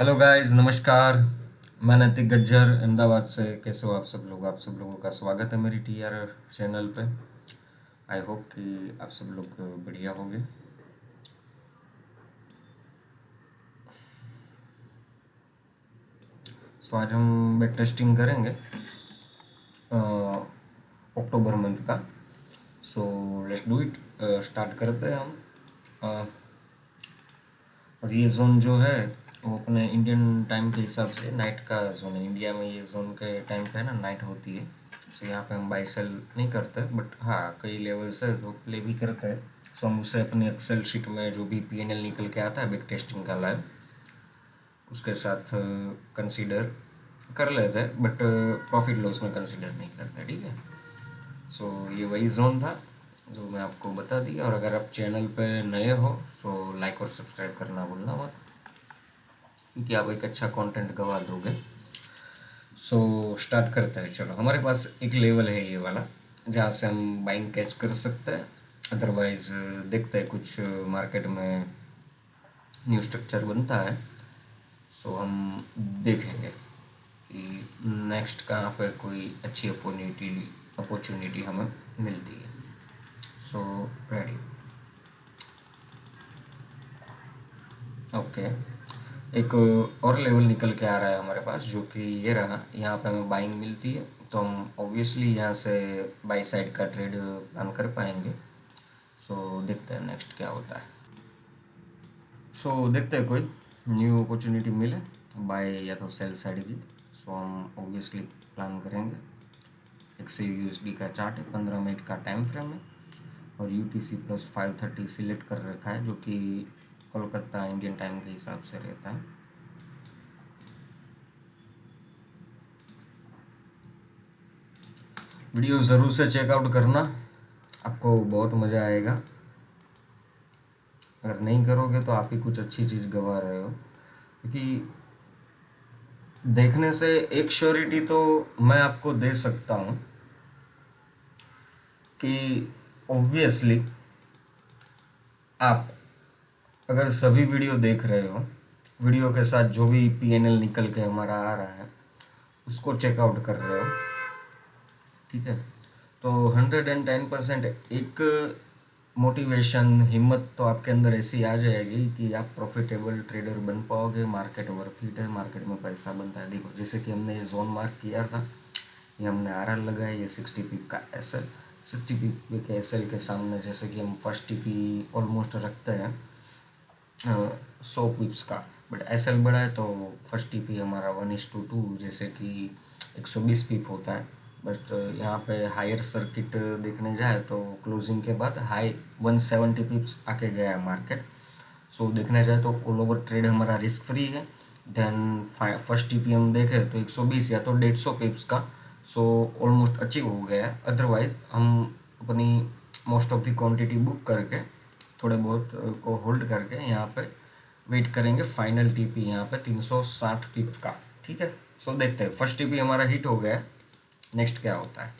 Hello guys, नमस्कार। मैं नैतिक गज्जर अहमदाबाद से। कैसे हो आप सब लोगों का स्वागत है मेरी टीआर चैनल पे। आई होप कि आप सब लोग बढ़िया होंगे। सो आज हम बैक टेस्टिंग करेंगे अक्टूबर मंथ का। So let's do it. Start करते हैं हम। अ, और ये जोन जो है वो अपने इंडियन टाइम के हिसाब से नाइट का जोन है। इंडिया में ये जोन के टाइम पे है ना, नाइट होती है। सो यहाँ पे हम बाई सेल नहीं करते, बट हाँ कई लेवल्स है तो प्ले भी करते हैं। सो हम उसे अपनी एक्सेल शीट में जो भी पीएनएल निकल के आता है बैक टेस्टिंग का लाइव, उसके साथ कंसीडर कर लेते हैं, बट प्रॉफिट लॉस में कंसीडर नहीं करते। ठीक है। सो ये वही जोन था जो मैं आपको बता दिया। और अगर आप चैनल पे नए हो सो लाइक और सब्सक्राइब करना भूलना मत, क्योंकि आप एक अच्छा कंटेंट गवा दोगे। सो स्टार्ट करते हैं। चलो, हमारे पास एक लेवल है ये वाला, जहाँ से हम बाइंग कैच कर सकते हैं। अदरवाइज देखते हैं कुछ मार्केट में न्यू स्ट्रक्चर बनता है। सो हम देखेंगे कि नेक्स्ट कहाँ पे कोई अच्छी अपॉर्चुनिटी हमें मिलती है। So ready. ओके। एक और लेवल निकल के आ रहा है हमारे पास, जो कि ये रहा। यहाँ पे हमें बाइंग मिलती है तो हम ऑब्वियसली यहाँ से बाई साइड का ट्रेड प्लान कर पाएंगे। सो देखते हैं नेक्स्ट क्या होता है। सो देखते हैं कोई न्यू अपॉर्चुनिटी मिले बाय या तो सेल साइड की। सो हम ऑब्वियसली प्लान करेंगे। एक से यूएसडी का चार्ट है, 15 मिनट का टाइम फ्रेम है, और यूटीसी प्लस 530 सिलेक्ट कर रखा है, जो कि कोलकाता इंडियन टाइम के हिसाब से रहता है। वीडियो ज़रूर से चेकआउट करना, आपको बहुत मज़ा आएगा। अगर नहीं करोगे तो आप ही कुछ अच्छी चीज़ गवा रहे हो, क्योंकि देखने से एक श्योरिटी तो मैं आपको दे सकता हूँ कि ऑब्वियसली आप अगर सभी वीडियो देख रहे हो, वीडियो के साथ जो भी पीएनएल निकल के हमारा आ रहा है उसको चेकआउट कर रहे हो, ठीक है, तो 110% एक मोटिवेशन, हिम्मत तो आपके अंदर ऐसी आ जाएगी कि आप प्रॉफिटेबल ट्रेडर बन पाओगे। मार्केट वर्थ इट है, मार्केट में पैसा बनता है। देखो, जैसे कि हमने ये जोन मार्क किया था, ये हमने आर लगाया, ये 60 पिप का एस एल। 60 पिप के एस एल के सामने जैसे कि हम फर्स्ट टीपी ऑलमोस्ट रखते हैं 100 पिप्स का, बट एस एल बड़ा है तो फर्स्ट टीपी हमारा 1:2 जैसे कि 120 पिप होता है। बट यहाँ पे हायर सर्किट देखने जाए तो क्लोजिंग के बाद हाई 170 पिप्स आके गया है मार्केट। सो देखने जाए तो ऑल ओवर ट्रेड हमारा रिस्क फ्री है। देन फर्स्ट टीपी हम देखें तो 120 या तो 150 पिप्स का, सो ऑलमोस्ट अचीव हो गया है। अदरवाइज हम अपनी most of the quantity book करके थोड़े बहुत को होल्ड करके यहाँ पे वेट करेंगे फाइनल टीपी यहाँ पे 360 पिप का। ठीक है। सो देखते हैं, फर्स्ट टीपी हमारा हिट हो गया है, नेक्स्ट क्या होता है।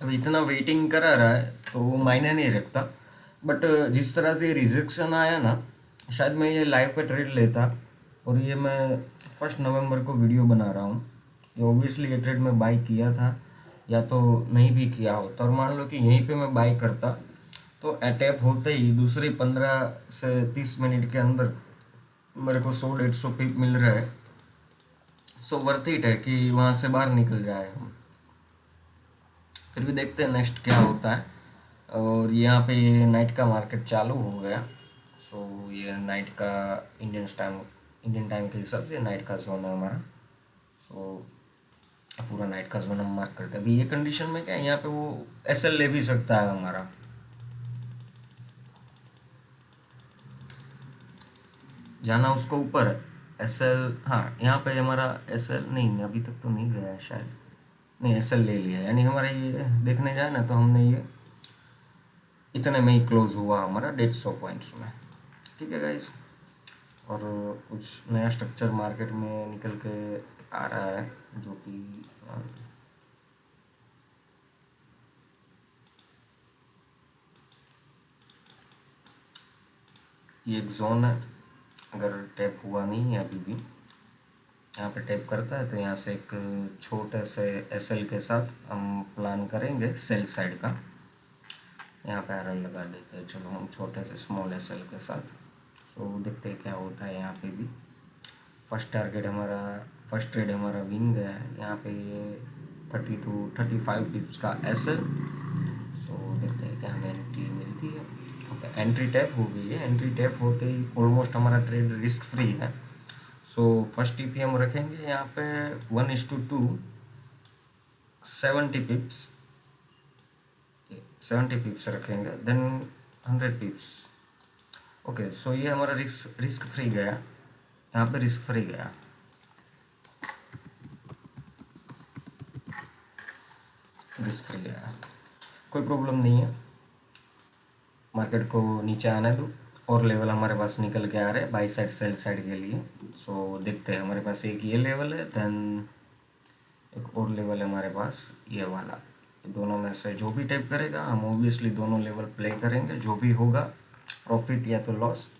अब इतना वेटिंग करा रहा है तो वो मायने नहीं रखता, बट जिस तरह से रिजेक्शन आया ना, शायद मैं ये लाइव पे ट्रेड लेता। और ये मैं 1 नवंबर को वीडियो बना रहा हूँ। ये ऑब्वियसली ये ट्रेड मैं बाई किया था, या तो नहीं भी किया होता, और मान लो कि यहीं पे मैं बाई करता तो अटैप होते ही दूसरे 15 से 30 मिनट के अंदर मेरे को 100-150 पिप मिल रहा है। सो वर्थ इट है कि वहाँ से बाहर निकल जाए हम। फिर भी देखते हैं नेक्स्ट क्या होता है। और यहाँ पे ये नाइट का मार्केट चालू हो गया। सो ये नाइट का इंडियन टाइम के हिसाब से नाइट का जोन है हमारा। सो पूरा नाइट का जोन हम मार्क करते हैं। अभी ये कंडीशन में क्या है, यहाँ पे वो एसएल ले भी सकता है हमारा। जाना उसको ऊपर है एसएल। हाँ, यहाँ पे हमारा एसएल नहीं, अभी तक तो नहीं गया है शायद। नहीं, एसएल ले लिया है, यानी हमारा ये देखने जाए ना तो हमने ये इतने में ही क्लोज हुआ हमारा 150 पॉइंट्स में। ठीक है गाइज। और कुछ नया स्ट्रक्चर मार्केट में निकल के आ रहा है, जो कि ये एक जोन है। अगर टैप हुआ नहीं है अभी भी, यहाँ पे टैप करता है तो यहाँ से एक छोटे से एसएल के साथ हम प्लान करेंगे सेल साइड का। यहाँ पे एरर लगा देते हैं, चलो हम छोटे से स्मॉल एसएल के साथ। सो देखते हैं क्या होता है यहाँ पे भी। फर्स्ट ट्रेड हमारा विन गया है। यहाँ पे ये 35 पिप्स का एसएल। सो देखते हैं क्या हमें एंट्री मिलती है। ओके, एंट्री टैप हो गई है। एंट्री टैप होते ही ऑलमोस्ट हमारा ट्रेड रिस्क फ्री है। सो फर्स्ट टीपी हम रखेंगे यहाँ पे 1:2, 70 पिप्स, 70 पिप्स रखेंगे, देन 100 पिप्स। ओके, सो ये हमारा रिस्क फ्री गया, यहाँ पे रिस्क फ्री गया। रिस्क फ्री गया, कोई प्रॉब्लम नहीं है। मार्केट को नीचे आने दो। और लेवल हमारे पास निकल के आ रहे हैं बाई साइड सेल साइड के लिए। सो देखते हैं, हमारे पास एक ये लेवल है, देन एक और लेवल है हमारे पास ये वाला। दोनों में से जो भी टाइप करेगा हम ऑब्वियसली दोनों लेवल प्ले करेंगे। जो भी होगा प्रॉफिट या तो लॉस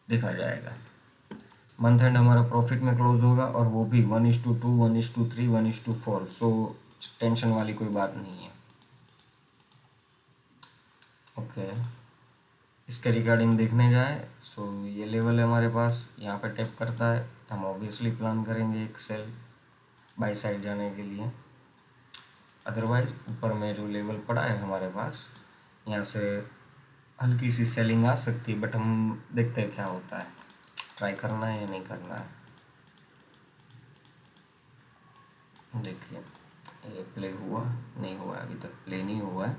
देखा जाएगा। मंथ एंड हमारा प्रॉफिट में क्लोज होगा, और वो भी 1:2, 1:3, 1:4। सो टेंशन वाली कोई बात नहीं है। ओके, इसके रिगार्डिंग देखने जाए, सो ये लेवल है हमारे पास, यहाँ पे टैप करता है हम ऑब्वियसली प्लान करेंगे एक सेल बाई साइड जाने के लिए। अदरवाइज ऊपर में जो लेवल पड़ा है हमारे पास, यहाँ से हल्की सी सेलिंग आ सकती है, बट हम देखते हैं क्या होता है। ट्राई करना है या नहीं करना है। देखिए ये प्ले हुआ नहीं हुआ, अभी तक प्ले नहीं हुआ है।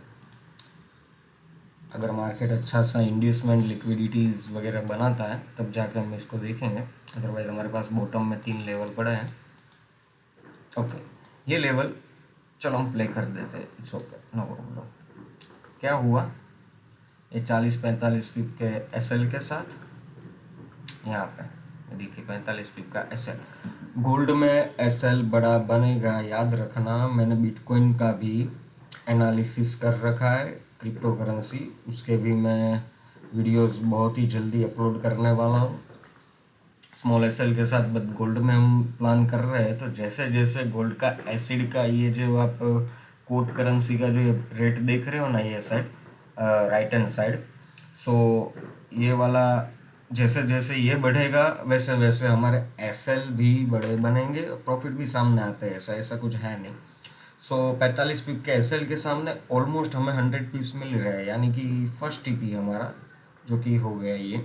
अगर मार्केट अच्छा सा इंड्यूसमेंट लिक्विडिटीज़ वगैरह बनाता है तब जाके हम इसको देखेंगे। अदरवाइज़ हमारे पास बॉटम में 3 लेवल पड़े हैं। ओके, ये लेवल चलो हम प्ले कर देते हैं, इट्स ओके, नो प्रॉब्लम। क्या हुआ, ये 40-45 पिप के एसएल के साथ यहाँ पे देखिए 45 पिप का एसएल। गोल्ड में एसएल बड़ा बनेगा, याद रखना। मैंने बिटकॉइन का भी एनालिसिस कर रखा है, क्रिप्टो करेंसी, उसके भी मैं वीडियोस बहुत ही जल्दी अपलोड करने वाला हूँ स्मॉल एसएल के साथ। बट गोल्ड में हम प्लान कर रहे हैं, तो जैसे जैसे गोल्ड का एसिड का ये जो आप कोट करेंसी का जो रेट देख रहे हो ना, ये साइड राइट हैंड साइड, सो ये वाला जैसे जैसे ये बढ़ेगा वैसे वैसे हमारे एसएल भी बड़े बनेंगे, प्रॉफिट भी सामने आते हैं, ऐसा ऐसा कुछ है नहीं। सो 45 पिप के एसएल के सामने ऑलमोस्ट हमें 100 पिप्स मिल रहे हैं, यानी कि फर्स्ट टीपी हमारा जो कि हो गया ये।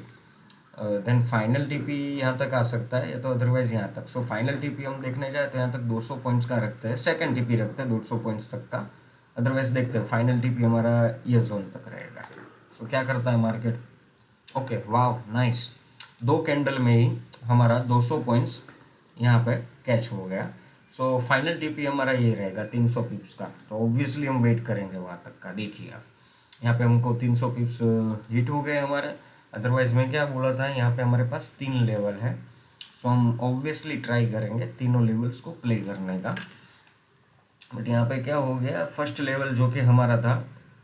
देन फाइनल टीपी यहाँ तक आ सकता है, या तो अदरवाइज यहाँ तक। सो फाइनल टीपी हम देखने जाए तो यहाँ तक 200 पॉइंट्स का रखते हैं, सेकंड टीपी रखते हैं 200 पॉइंट्स तक का। अदरवाइज देखते हैं फाइनल टीपी हमारा ये जोन तक रहेगा। सो क्या करता है मार्केट। ओके, वाव, नाइस। 2 कैंडल में ही हमारा 200 पॉइंट्स यहाँ पे कैच हो गया। सो फाइनल टीपी हमारा ये रहेगा 300 पिप्स का। तो ऑब्वियसली हम वेट करेंगे वहाँ तक का। देखिए आप यहाँ पे हमको 300 पिप्स हिट हो गए हमारे। अदरवाइज मैं क्या बोला था, यहाँ पे हमारे पास 3 लेवल है। सो हम ऑब्वियसली ट्राई करेंगे तीनों लेवल्स को प्ले करने का। बट यहाँ पे क्या हो गया, फर्स्ट लेवल जो कि हमारा था,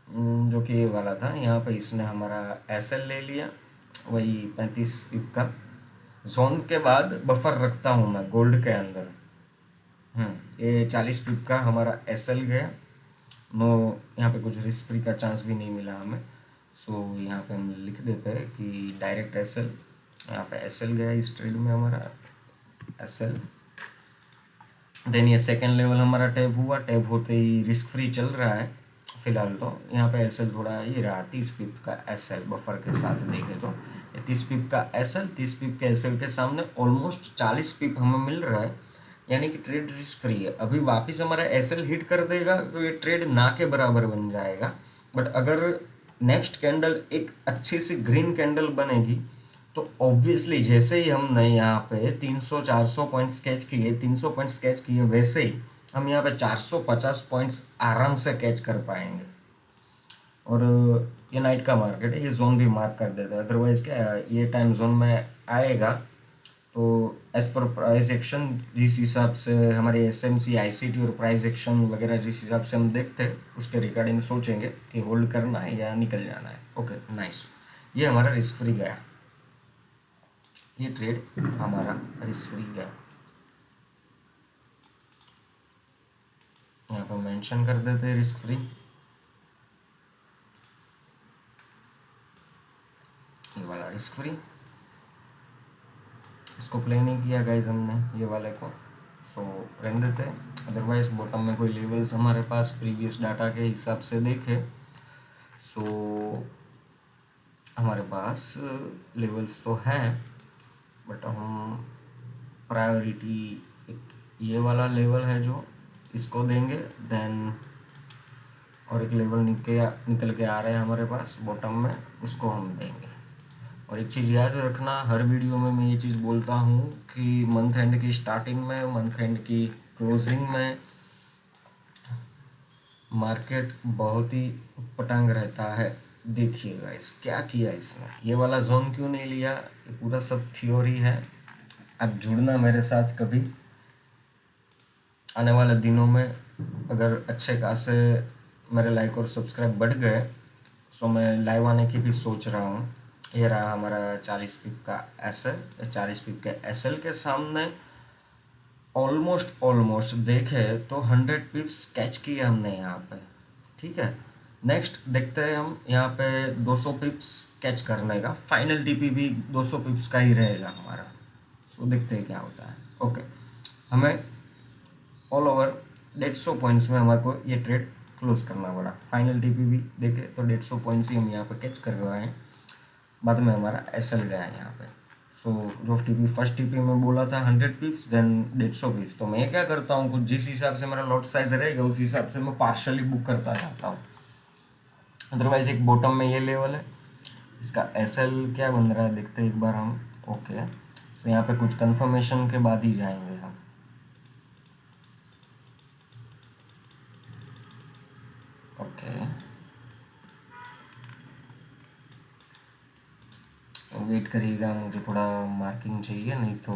जो कि ये वाला था, यहाँ पे इसने हमारा एसएल ले लिया, वही 35 पिप का। जोन के बाद बफर रखता हूँ मैं गोल्ड के अंदर। ये 40 पिप का हमारा एसएल गया। नो, यहाँ पे कुछ रिस्क फ्री का चांस भी नहीं मिला हमें। सो यहाँ पे हम लिख देते हैं कि डायरेक्ट एसएल। यहाँ पे एसएल गया इस ट्रेड में हमारा एसएल। देन ये सेकेंड लेवल हमारा टैप हुआ, टैप होते ही रिस्क फ्री चल रहा है फिलहाल। तो यहाँ पे एसएल थोड़ा ये रहा 30 पिप का एसएल बफर के साथ देखे तो। 30 पिप का एसएल, 30 पिप के एसएल के सामने ऑलमोस्ट 40 पिप हमें मिल रहा है, यानी कि ट्रेड रिस्क फ्री है। अभी वापस हमारा एसएल हिट कर देगा तो ये ट्रेड ना के बराबर बन जाएगा। बट अगर नेक्स्ट कैंडल एक अच्छी सी ग्रीन कैंडल बनेगी तो ऑब्वियसली जैसे ही हमने यहाँ पे 300-400 पॉइंट्स कैच किए, 300 पॉइंट्स कैच किए, वैसे ही हम यहाँ पे 450 पॉइंट्स आराम से कैच कर पाएंगे। और ये नाइट का मार्केट है, ये जोन भी मार्क कर देता है। अदरवाइज क्या है, ये टाइम जोन में आएगा तो एज़ पर प्राइस एक्शन जिस हिसाब से हमारे एसएमसी आईसीटी और प्राइस एक्शन वगैरह जिस हिसाब से हम देखते हैं उसके रिगार्डिंग सोचेंगे कि होल्ड करना है या निकल जाना है। ओके नाइस, ये हमारा रिस्क फ्री गया, ये ट्रेड हमारा रिस्क फ्री गया। यहाँ पर मेंशन कर देते हैं रिस्क फ्री, ये वाला रिस्क फ्री, इसको प्ले नहीं किया गाइज हमने ये वाले को, सो रहने देते हैं। अदरवाइज बॉटम में कोई लेवल्स हमारे पास प्रीवियस डाटा के हिसाब से देखे, सो हमारे पास लेवल्स तो हैं, बट हम प्रायोरिटी ये वाला लेवल है जो इसको देंगे, देन और एक लेवल निकल के आ रहा है हमारे पास बॉटम में, उसको हम देंगे। और एक चीज़ याद रखना, हर वीडियो में मैं ये चीज़ बोलता हूँ कि मंथ एंड की स्टार्टिंग में, मंथ एंड की क्लोजिंग में मार्केट बहुत ही पटांग रहता है। देखिएगा इस क्या किया इसने, ये वाला जोन क्यों नहीं लिया, ये पूरा सब थ्योरी है। अब जुड़ना मेरे साथ कभी, आने वाले दिनों में अगर अच्छे खासे मेरे लाइक और सब्सक्राइब बढ़ गए, सो मैं लाइव आने की भी सोच रहा हूँ। ये रहा हमारा 40 पिप का एसएल, 40 पिप के एसएल के सामने ऑलमोस्ट देखे तो 100 पिप्स कैच किए हमने यहाँ पे, ठीक है। नेक्स्ट देखते हैं हम यहाँ पे 200 पिप्स कैच करने का, फाइनल टीपी भी 200 पिप्स का ही रहेगा हमारा, सो देखते हैं क्या होता है। ओके, हमें ऑल ओवर 150 पॉइंट्स में हमारे को ये ट्रेड क्लोज करना पड़ा। फाइनल टीपी भी देखे तो 150 पॉइंट्स ही हम यहाँ पे कैच कर रहे हैं, बाद में हमारा एसएल गया है यहाँ पे। सो जो टीपी फर्स्ट टीपी में बोला था 100 पिप्स, देन 150 पिप्स, तो मैं क्या करता हूँ, कुछ जिस हिसाब से मेरा लॉट साइज रहेगा उस हिसाब से मैं पार्शली बुक करता जाता हूँ। अदरवाइज एक बॉटम में ये लेवल है, इसका एसएल क्या बन रहा है देखते हैं एक बार हम। ओके, सो यहाँ पे कुछ कंफर्मेशन के बाद ही जाएंगे हम। ओके, वेट करिएगा, मुझे थोड़ा मार्किंग चाहिए, नहीं तो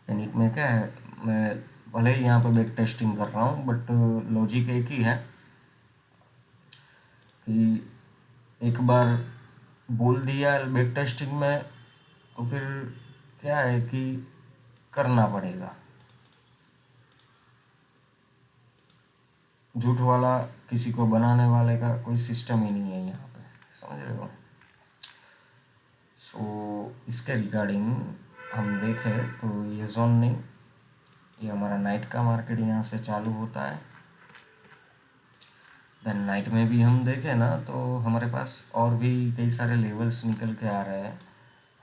पैनिक में क्या है, मैं भले ही यहाँ पे बैक टेस्टिंग कर रहा हूँ बट लॉजिक एक ही है कि एक बार बोल दिया बैक टेस्टिंग में तो फिर क्या है कि करना पड़ेगा। झूठ वाला किसी को बनाने वाले का कोई सिस्टम ही नहीं है यहाँ पे, समझ रहे हो। सो इसके रिगार्डिंग हम देखें तो ये जोन नहीं, ये हमारा नाइट का मार्केट यहाँ से चालू होता है। देन नाइट में भी हम देखें ना तो हमारे पास और भी कई सारे लेवल्स निकल के आ रहे हैं।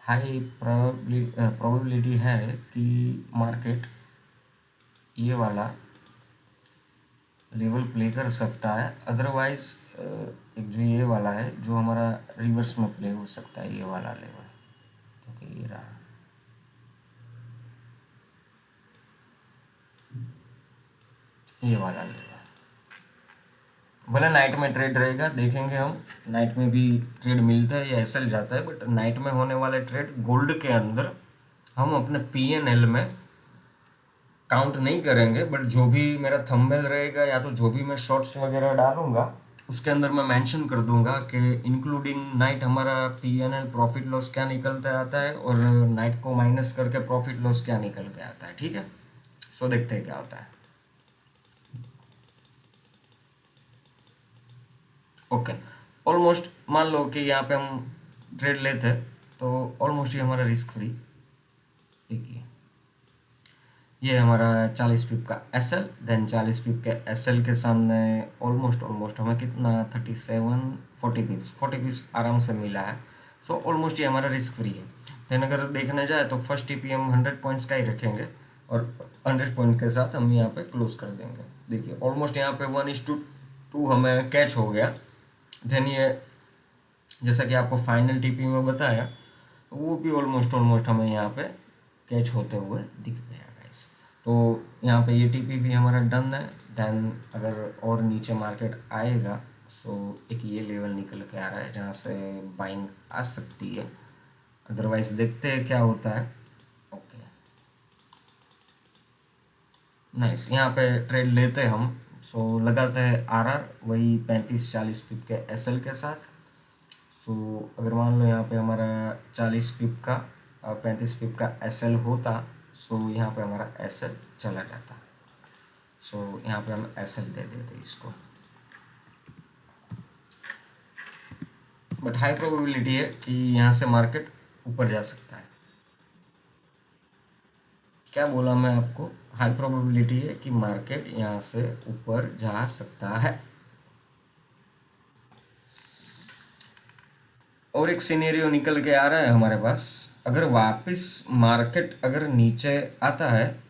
हाई प्रोबेबिलिटी है कि मार्केट ये वाला लेवल प्ले कर सकता है, अदरवाइज एक जो ये वाला है जो हमारा रिवर्स में प्ले हो सकता है, ये वाला लेवल जो कि ये रहा, ये वाला लेवल। भले नाइट में ट्रेड रहेगा, देखेंगे हम नाइट में भी ट्रेड मिलता है या एसएल जाता है, बट नाइट में होने वाले ट्रेड गोल्ड के अंदर हम अपने पीएनएल में काउंट नहीं करेंगे, बट जो भी मेरा थंबनेल रहेगा या तो जो भी मैं शॉर्ट्स वगैरह डालूंगा उसके अंदर मैं मेंशन कर दूंगा कि इंक्लूडिंग नाइट हमारा पीएनएल प्रॉफिट लॉस क्या निकलता आता है और नाइट को माइनस करके प्रॉफिट लॉस क्या निकल के आता है, ठीक है। सो देखते हैं क्या होता है। ओके, ऑलमोस्ट मान लो कि यहाँ पे हम ट्रेड लेते हैं तो ऑलमोस्ट ये हमारा रिस्क फ्री, देखिए ये हमारा 40 पिप का एसएल, देन 40 पिप के एसएल के सामने ऑलमोस्ट हमें कितना 40 पिप्स आराम से मिला है। सो ऑलमोस्ट ये हमारा रिस्क फ्री है। देन अगर देखने जाए तो फर्स्ट टीपी हम 100 पॉइंट्स का ही रखेंगे और 100 पॉइंट के साथ हम यहाँ पे क्लोज कर देंगे। देखिए ऑलमोस्ट यहाँ पे 1:2 हमें कैच हो गया। देन ये जैसा कि आपको फाइनल टीपी में बताया वो भी ऑलमोस्ट हमें यहाँ पे कैच होते हुए दिख गया गाइस। तो यहाँ पे ये टीपी भी हमारा डन है। देन अगर और नीचे मार्केट आएगा, सो एक ये लेवल निकल के आ रहा है जहाँ से बाइंग आ सकती है। अदरवाइज देखते हैं क्या होता है। Okay, nice. यहाँ पे ट्रेड लेते हैं हम। सो लगाते हैं आरआर वही 35-40 पिप के एसएल के साथ। सो अगर मान लो यहाँ पे हमारा 40 पिप का 35 पिप का एसएल होता, सो यहाँ पे हमारा एसएल चला जाता। सो यहाँ पे हम एसएल दे देते इसको। बट हाई प्रोबेबिलिटी है कि यहाँ से मार्केट ऊपर जा सकता है। क्या बोला मैं आपको? हाई प्रोबेबिलिटी है कि मार्केट यहाँ से ऊपर जा सकता है। और एक सिनेरियो निकल के आ रहा है हमारे पास, अगर वापस मार्केट अगर नीचे आता है,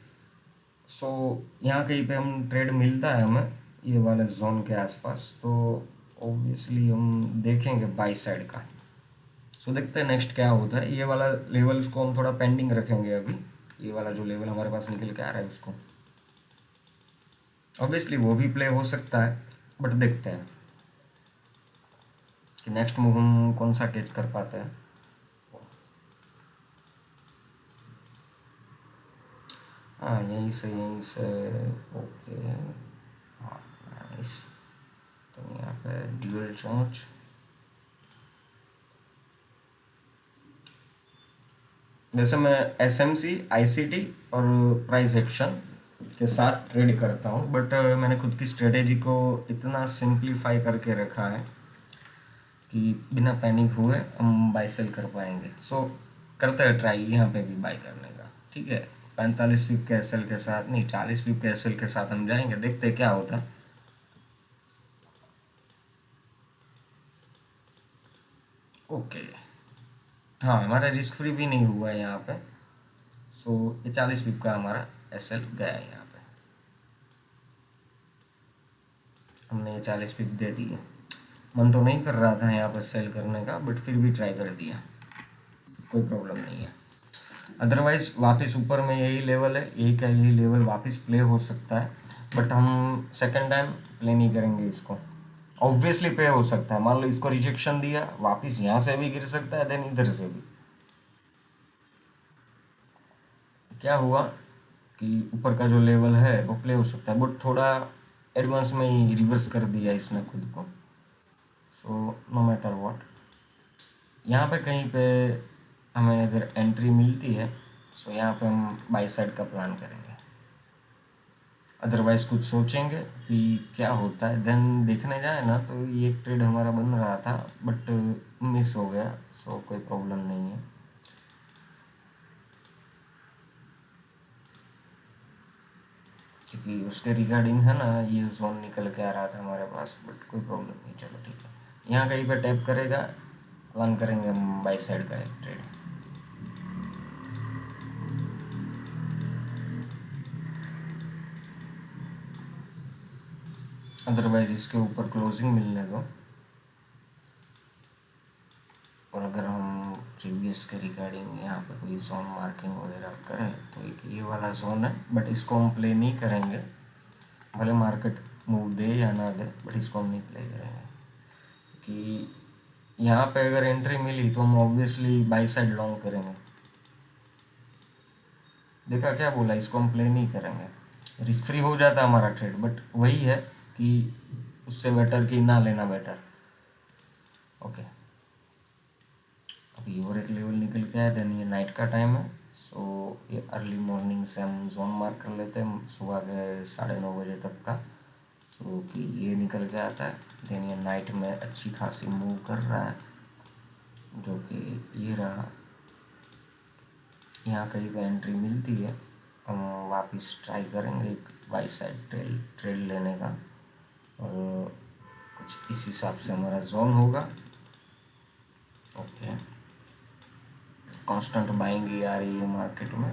सो यहाँ कहीं पे हम ट्रेड मिलता है हमें ये वाले जोन के आसपास, तो ऑब्वियसली हम देखेंगे बाई साइड का। सो देखते हैं नेक्स्ट क्या होता है। ये वाला लेवल्स को हम थोड़ा पेंडिंग रखेंगे अभी। ये वाला जो लेवल हमारे पास निकल के आ रहा है उसको ऑब्वियसली वो भी प्ले हो सकता है, बट देखते हैं कि नेक्स्ट मूव हम कौन सा कैच कर पाते हैं। हाँ, यहीं से ओके। हाँ, नाइस। तो यहाँ पे ड्यूअल चोंच, जैसे मैं एसएमसी आईसीटी और प्राइस एक्शन के साथ ट्रेड करता हूँ, बट मैंने खुद की स्ट्रेटेजी को इतना सिंप्लीफाई करके रखा है कि बिना पैनिक हुए हम बाई सेल कर पाएंगे। सो करते हैं ट्राई यहाँ पे भी बाई करने का। ठीक है, 45 पिप के एसएल के साथ नहीं, 40 पिप के एसएल के साथ हम जाएंगे, देखते हैं क्या होता है। ओके, हाँ, हमारा रिस्क फ्री भी नहीं हुआ है यहाँ पे। सो ये 40 पिप का हमारा एसएल गया है। यहाँ पे हमने ये 40 पिप दे दिए। मन तो नहीं कर रहा था यहाँ पर सेल करने का, बट फिर भी ट्राई कर दिया, कोई प्रॉब्लम नहीं है। अदरवाइज वापस ऊपर में यही लेवल है, यही लेवल वापस प्ले हो सकता है, बट हम सेकंड टाइम प्ले नहीं करेंगे इसको। ऑब्वियसली प्ले हो सकता है, मान लो इसको रिजेक्शन दिया, वापस यहाँ से भी गिर सकता है, देन इधर से भी। क्या हुआ कि ऊपर का जो लेवल है वो प्ले हो सकता है, बट थोड़ा एडवांस में ही रिवर्स कर दिया इसने खुद को। सो नो मैटर व्हाट, यहाँ पे कहीं पे हमें अगर एंट्री मिलती है, सो यहाँ पे हम बाई साइड का प्लान करेंगे। अदरवाइज कुछ सोचेंगे कि क्या होता है, देन देखने जाए ना तो ये एक ट्रेड हमारा बन रहा था, बट मिस हो गया। सो कोई प्रॉब्लम नहीं है। क्योंकि उसके रिगार्डिंग है ना, ये जोन निकल के आ रहा था हमारे पास, बट कोई प्रॉब्लम नहीं। चलो ठीक है, यहाँ कहीं पे टैप करेगा, प्लान करेंगे हम बाई साइड का एक ट्रेड। अदरवाइज इसके ऊपर क्लोजिंग मिलने दो, और अगर हम प्रीवियस के रिगार्डिंग यहाँ पे कोई जोन मार्किंग वगैरह करें, तो एक ये वाला जोन है, बट इसको हम प्ले नहीं करेंगे। भले मार्केट मूव दे या ना दे, बट इसको हम नहीं प्ले करेंगे, क्योंकि यहाँ पे अगर एंट्री मिली तो हम ऑब्वियसली बाई साइड लॉन्ग करेंगे। देखा क्या बोला, इसको हम प्ले नहीं करेंगे। रिस्क फ्री हो जाता हमारा ट्रेड, बट वही है कि उससे बेटर कि ना लेना बेटर। ओके, अभी और एक लेवल निकल के आया, देन ये नाइट का टाइम है। सो ये अर्ली मॉर्निंग से हम जोन मार्क कर लेते हैं सुबह के 9:30 बजे तक का। सो कि ये निकल के आता है, देन ये नाइट में अच्छी खासी मूव कर रहा है, जो कि ये रहा। यहाँ कहीं पे एंट्री मिलती है, हम वापस ट्राई करेंगे एक बाई साइड ट्रेड लेने का, और कुछ इस हिसाब से हमारा जोन होगा। ओके, कांस्टेंट बाइंग आ रही है मार्केट में,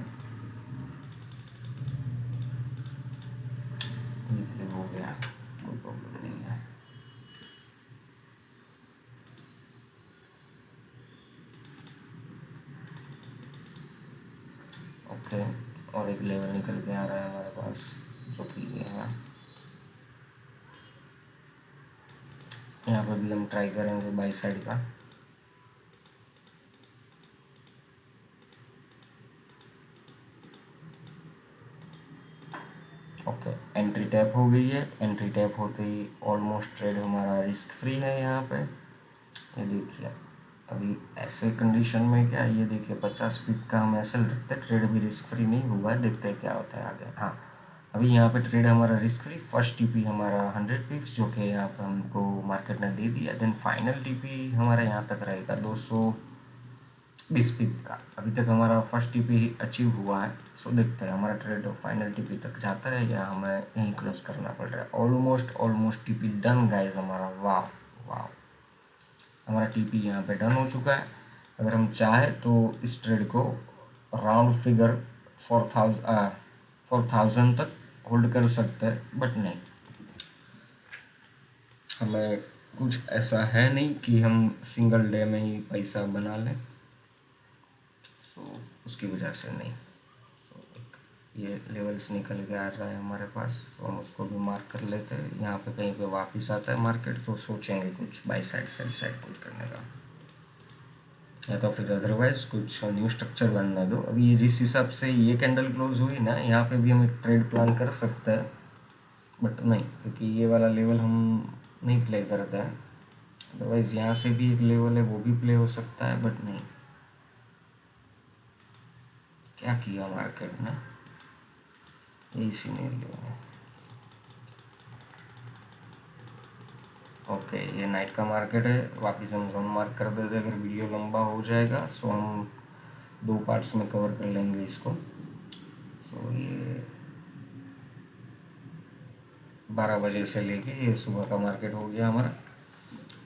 ये हो गया, कोई प्रॉब्लम नहीं है। ओके, और एक लेवल निकल के आ रहा है हमारे पास, जो कि ये है। यहाँ पर भी हम ट्राई करेंगे बाई साइड का। एंट्री टैप हो गई है। एंट्री टैप होते ही ऑलमोस्ट ट्रेड हमारा रिस्क फ्री है यहाँ पे। ये देखिए अभी ऐसे कंडीशन में क्या, ये देखिए 50 पिप का हम ऐसे रखते हैं, ट्रेड भी रिस्क फ्री नहीं हुआ है, देखते हैं क्या होता है आगे। हाँ, अभी यहाँ पे ट्रेड हमारा रिस्क फ्री, फर्स्ट टीपी हमारा 100 पिप्स जो कि यहाँ पे हमको मार्केट ने दे दिया। देन फाइनल टीपी हमारा यहाँ तक रहेगा 220 पिप का। अभी तक हमारा फर्स्ट टीपी अचीव हुआ है। सो देखते हैं हमारा ट्रेड फाइनल टीपी तक जाता है या हमें यहीं क्लोज करना पड़ रहा है। ऑलमोस्ट टीपी डन गाइज हमारा। वाह वाह, हमारा टीपी यहाँ पे डन हो चुका है। अगर हम चाहें तो इस ट्रेड को राउंड फिगर 4000 तक होल्ड कर सकते हैं, बट नहीं, हमें कुछ ऐसा है नहीं कि हम सिंगल डे में ही पैसा बना लें। सो उसकी वजह से नहीं। सो ये लेवल्स निकल के आ रहा है हमारे पास, तो हम उसको भी मार्क कर लेते हैं। यहाँ पे कहीं पे वापस आता है मार्केट तो सोचेंगे कुछ बाई साइड सेल साइड कुछ करने का, या तो फिर अदरवाइज कुछ न्यू स्ट्रक्चर बनना दो। अभी ये जिस हिसाब से ये कैंडल क्लोज हुई ना, यहाँ पे भी हम एक ट्रेड प्लान कर सकते हैं, बट नहीं, क्योंकि ये वाला लेवल हम नहीं प्ले करते हैं। अदरवाइज यहाँ से भी एक लेवल है वो भी प्ले हो सकता है, बट नहीं। क्या किया मार्केट ने, यही सिनेरियो है। ओके, ये नाइट का मार्केट है, वापस हम जोन मार्क कर देते। अगर वीडियो लंबा हो जाएगा सो हम 2 पार्ट्स में कवर कर लेंगे इसको। सो ये 12 बजे से लेके ये सुबह का मार्केट हो गया हमारा।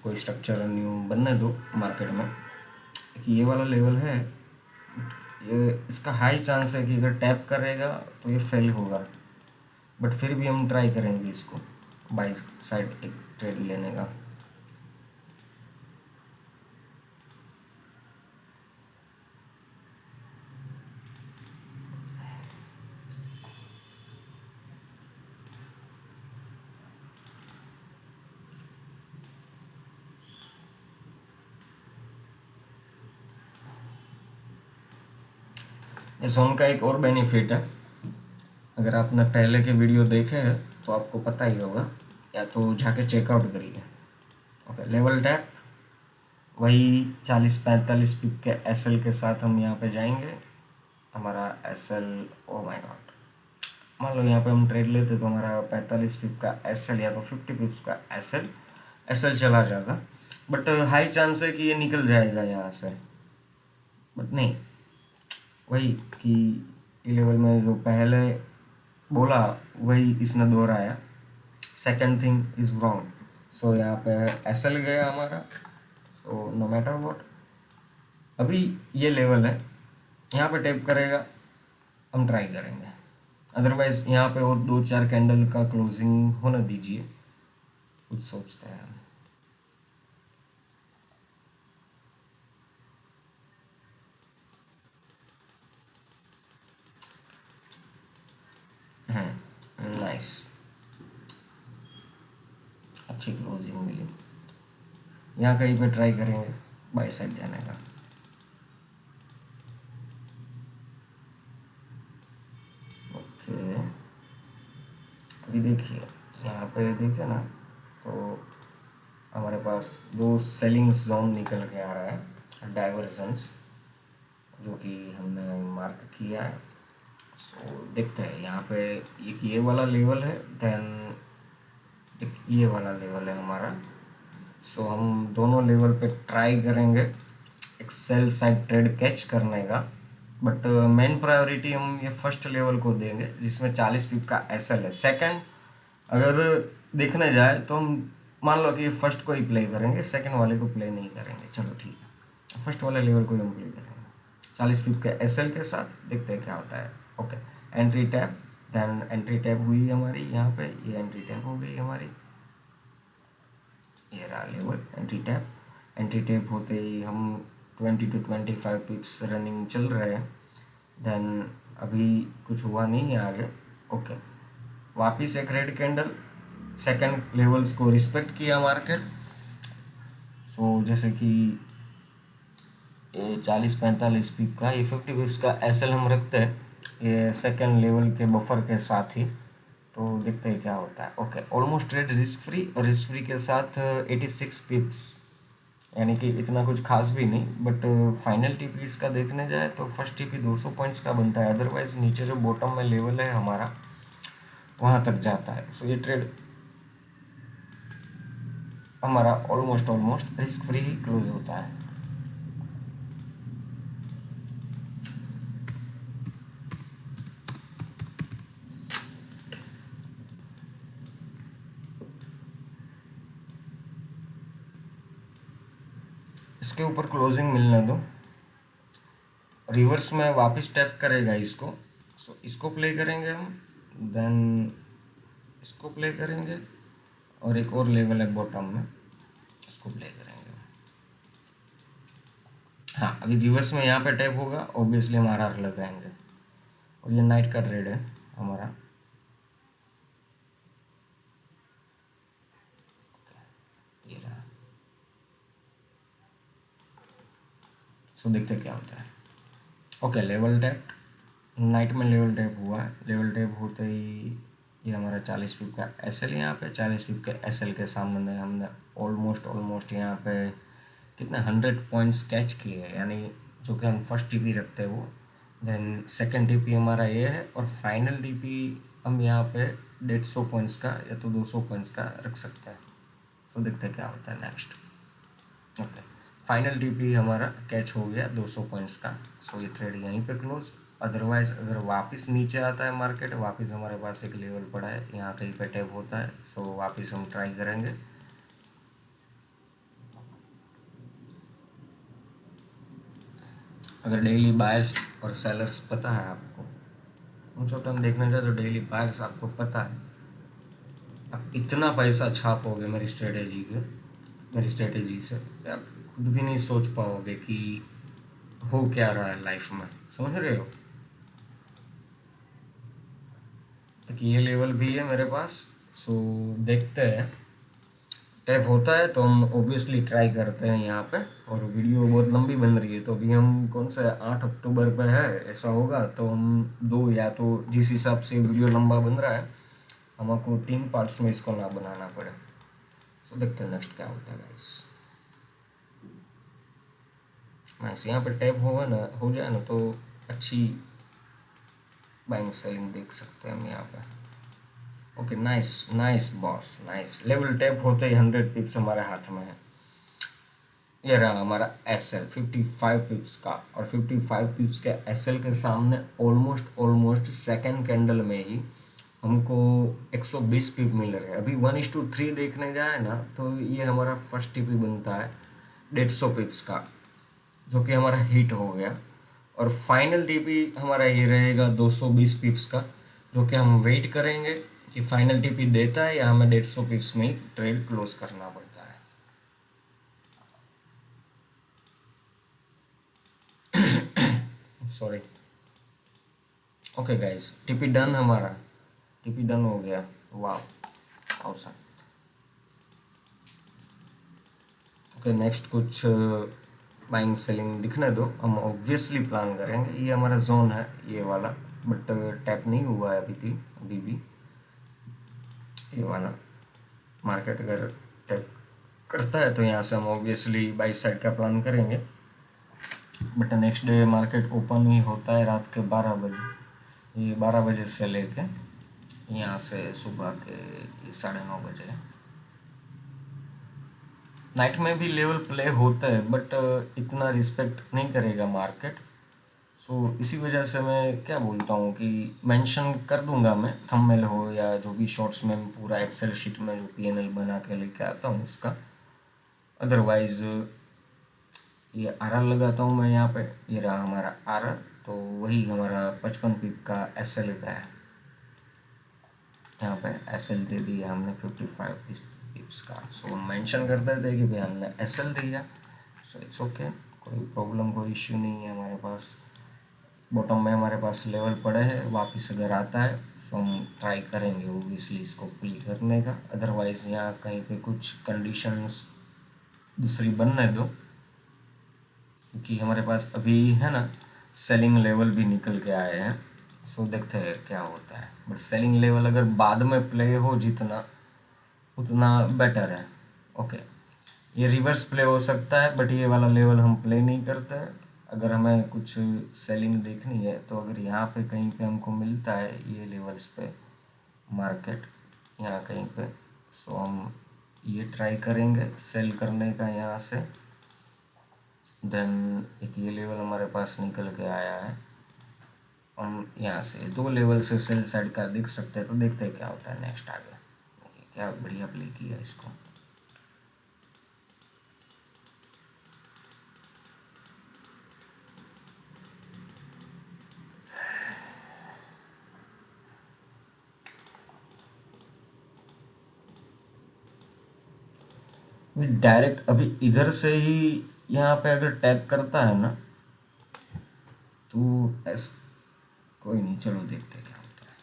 कोई स्ट्रक्चर न्यू बनने दो मार्केट में। कि ये वाला लेवल है, ये इसका हाई चांस है कि अगर टैप करेगा तो ये फेल होगा, बट फिर भी हम ट्राई करेंगे इसको बाई साइड एक ट्रेड लेने का। इस जोन का एक और बेनिफिट है, अगर आपने पहले के वीडियो देखे हैं तो आपको पता ही होगा, या तो जाके चेकआउट करिए। ओके, लेवल टैप वही 40-45 पिप के एसएल के साथ हम यहाँ पे जाएंगे। हमारा एसएल, ओ माय गॉड, मान लो यहाँ पे हम ट्रेड लेते तो हमारा 45 पिप का एसएल या तो 50 पिप्स का एसएल चला जाता, बट हाई चांस है कि ये निकल जाएगा यहाँ से। बट नहीं, वही कि ये लेवल में जो पहले बोला वही इसने दोहराया, सेकंड थिंग इज रॉन्ग। सो यहाँ पे एसएल गया हमारा। सो नो मैटर व्हाट, अभी ये लेवल है, यहाँ पे टैप करेगा, हम ट्राई करेंगे। अदरवाइज यहाँ पे और 2-4 कैंडल का क्लोजिंग होने दीजिए, कुछ सोचते हैं हम। नाइस, अच्छी क्लोजिंग मिली। यहाँ कहीं पे ट्राई करेंगे बाई साइड जाने का। ओके, अभी देखिए यहाँ पे देखिए ना, तो हमारे पास 2 सेलिंग जोन निकल के आ रहा है, डाइवर्जेंस, जो कि हमने मार्क किया है। सो देखते हैं यहाँ पे एक ये वाला लेवल है, देन एक ये वाला लेवल है हमारा। सो हम दोनों लेवल पे ट्राई करेंगे एक सेल साइड ट्रेड कैच करने का, बट मेन प्रायोरिटी हम ये फर्स्ट लेवल को देंगे जिसमें 40 पिप का एसएल है। सेकंड अगर देखने जाए तो हम मान लो कि फर्स्ट को ही प्ले करेंगे, सेकंड वाले को प्ले नहीं करेंगे। चलो ठीक है, फर्स्ट वाले लेवल को ही हम प्ले करेंगे 40 पिप के एसएल के साथ, देखते हैं क्या होता है। Okay, entry tap, then entry tap हुई हमारी यहाँ पे, ये एंट्री टैप हो गई हमारी, ये रहा लेवल एंट्री टैप होते ही हम 20-25 पिप्स रनिंग चल रहे हैं। देन अभी कुछ हुआ नहीं है आगे। ओके, वापिस एक रेड कैंडल, सेकंड लेवल्स को रिस्पेक्ट किया मार्केट। सो जैसे कि ये 40-45 पिप का, ये 50 पिप्स का एसएल हम रखते हैं ये सेकंड लेवल के बफर के साथ ही। तो देखते हैं क्या होता है। Okay, almost trade risk free, और रिस्क फ्री के साथ 86 पिप्स, यानी कि इतना कुछ खास भी नहीं। बट फाइनल टीपी इसका देखने जाए तो फर्स्ट टीपी 200 पॉइंट्स का बनता है, अदरवाइज नीचे जो बॉटम में लेवल है हमारा वहाँ तक जाता है। सो ये ट्रेड हमारा ऑलमोस्ट रिस्क फ्री ही क्लोज होता है। इसके ऊपर क्लोजिंग मिलने दो, रिवर्स में वापस टैप करेगा इसको। सो इसको प्ले करेंगे हम, देन इसको प्ले करेंगे, और एक और लेवल है बॉटम में, इसको प्ले करेंगे। हाँ, अभी रिवर्स में यहाँ पे टैप होगा, ऑब्वियसली हम आर लगाएंगे। और ये नाइट का ट्रेड है हमारा। ये रहा। सो देखते क्या होता है। ओके, लेवल टैप, नाइट में लेवल टैप हुआ है। लेवल टैप होते ही ये हमारा 40 पिप का एस एल, यहाँ पे 40 पिप के एस एल के सामने हमने ऑलमोस्ट यहाँ पे कितने 100 पॉइंट्स कैच किए हैं, यानी जो कि हम फर्स्ट टीपी रखते हैं वो। देन सेकंड टीपी हमारा ये है, और फाइनल टीपी हम यहाँ पे 150 पॉइंट्स का या तो 200 पॉइंट्स का रख सकते हैं। सो देखते हैं क्या होता है नेक्स्ट। ओके, फाइनल टीपी हमारा कैच हो गया 200 पॉइंट्स का। सो ये ट्रेड यहीं पे क्लोज। अदरवाइज अगर वापस नीचे आता है मार्केट, वापस हमारे पास एक लेवल पड़ा है, यहाँ कहीं पे टैप होता है, सो वापस हम ट्राई करेंगे। अगर डेली बायर्स और सेलर्स पता है आपको, उन सब टाइम देखने जाए तो डेली बायर्स आपको पता है, आप इतना पैसा छापोगे मेरी स्ट्रेटेजी से, आप खुद भी नहीं सोच पाओगे कि हो क्या रहा है लाइफ में। समझ रहे हो? कि ये लेवल भी है मेरे पास। सो देखते हैं, टैप होता है तो हम ऑब्वियसली ट्राई करते हैं यहाँ पे। और वीडियो बहुत लंबी बन रही है, तो अभी हम कौन सा 8 अक्टूबर पे है, ऐसा होगा तो हम दो, या तो जिस हिसाब से वीडियो लंबा बन रहा है हमको 3 पार्ट्स में इसको ना बनाना पड़े। सो देखते हैं नेक्स्ट क्या होता है गाइस। नाइस, यहाँ पे टैप हो जाए ना तो अच्छी बाइंग सेलिंग देख सकते हैं हम यहाँ पे। Okay, nice nice boss, nice. Level tap होते ही 100 पिप्स हमारे हाथ में है। ये रहा हमारा एस एल 55 पिप्स का, और 55 पिप्स के एस एल के सामने ऑलमोस्ट सेकेंड कैंडल में ही हमको 120 पिप मिल रहे हैं। अभी 1:3 देखने जाए ना तो ये हमारा फर्स्ट टीपी बनता है 150 पिप्स का, जो कि हमारा हिट हो गया। और फाइनल टीपी हमारा ये रहेगा 220 पिप्स का, जो कि हम वेट करेंगे कि फाइनल टीपी देता है या हमें 150 पिप्स में ही ट्रेड क्लोज करना पड़ता है। Sorry. Okay guys, TP done, हमारा टीपी डन हो गया। वाह, ऑसम। ओके, नेक्स्ट कुछ बाइंग सेलिंग दिखने दो, हम ऑब्वियसली प्लान करेंगे। ये हमारा जोन है ये वाला, बट टैप नहीं हुआ है अभी भी ये वाला। मार्केट अगर टैप करता है तो यहाँ से हम ऑब्वियसली बाई साइड का प्लान करेंगे। But next day market open ही होता है रात के 12 बजे। ये 12 बजे से लेके यहाँ से सुबह के 9:30 बजे। नाइट में भी लेवल प्ले होता है, बट इतना रिस्पेक्ट नहीं करेगा मार्केट। सो इसी वजह से मैं क्या बोलता हूँ कि मेंशन कर दूंगा मैं, थंबनेल हो या जो भी शॉर्ट्स में, पूरा एक्सेल शीट में जो पीएनएल बना के लेके आता हूँ उसका। अदरवाइज ये आर लगाता हूँ मैं यहाँ पे। ये रहा हमारा आर, तो वही हमारा 55 पिप का एस एल का है। यहाँ पे एस एल दे दिया हमने 55 पिप्स का। सो मेंशन करते थे कि भाई हमने एस एल दिया। सो इट्स ओके, कोई प्रॉब्लम, कोई इश्यू नहीं है हमारे पास। बॉटम में हमारे पास लेवल पड़े हैं, वापस अगर आता है तो हम ट्राई करेंगे ओबियसली इसको प्ले करने का। अदरवाइज़ यहाँ कहीं पे कुछ कंडीशंस दूसरी बनने दो, क्योंकि हमारे पास अभी है ना सेलिंग लेवल भी निकल के आए हैं। सो देखते हैं क्या होता है, बट सेलिंग लेवल अगर बाद में प्ले हो जितना उतना बेटर है। ओके, ये रिवर्स प्ले हो सकता है, बट ये वाला लेवल हम प्ले नहीं करते हैं। अगर हमें कुछ सेलिंग देखनी है तो अगर यहाँ पे कहीं पे हमको मिलता है ये लेवल्स पे मार्केट, यहाँ कहीं पे, सो हम ये ट्राई करेंगे सेल करने का यहाँ से। देन एक ये लेवल हमारे पास निकल के आया है, हम यहाँ से 2 लेवल से सेल साइड का देख सकते हैं। तो देखते हैं क्या होता है नेक्स्ट आगे। देखिए क्या बढ़िया प्ले किया इसको। डायरेक्ट अभी इधर से ही यहाँ पे अगर टैप करता है ना तो कोई नहीं, चलो देखते हैं क्या होता है।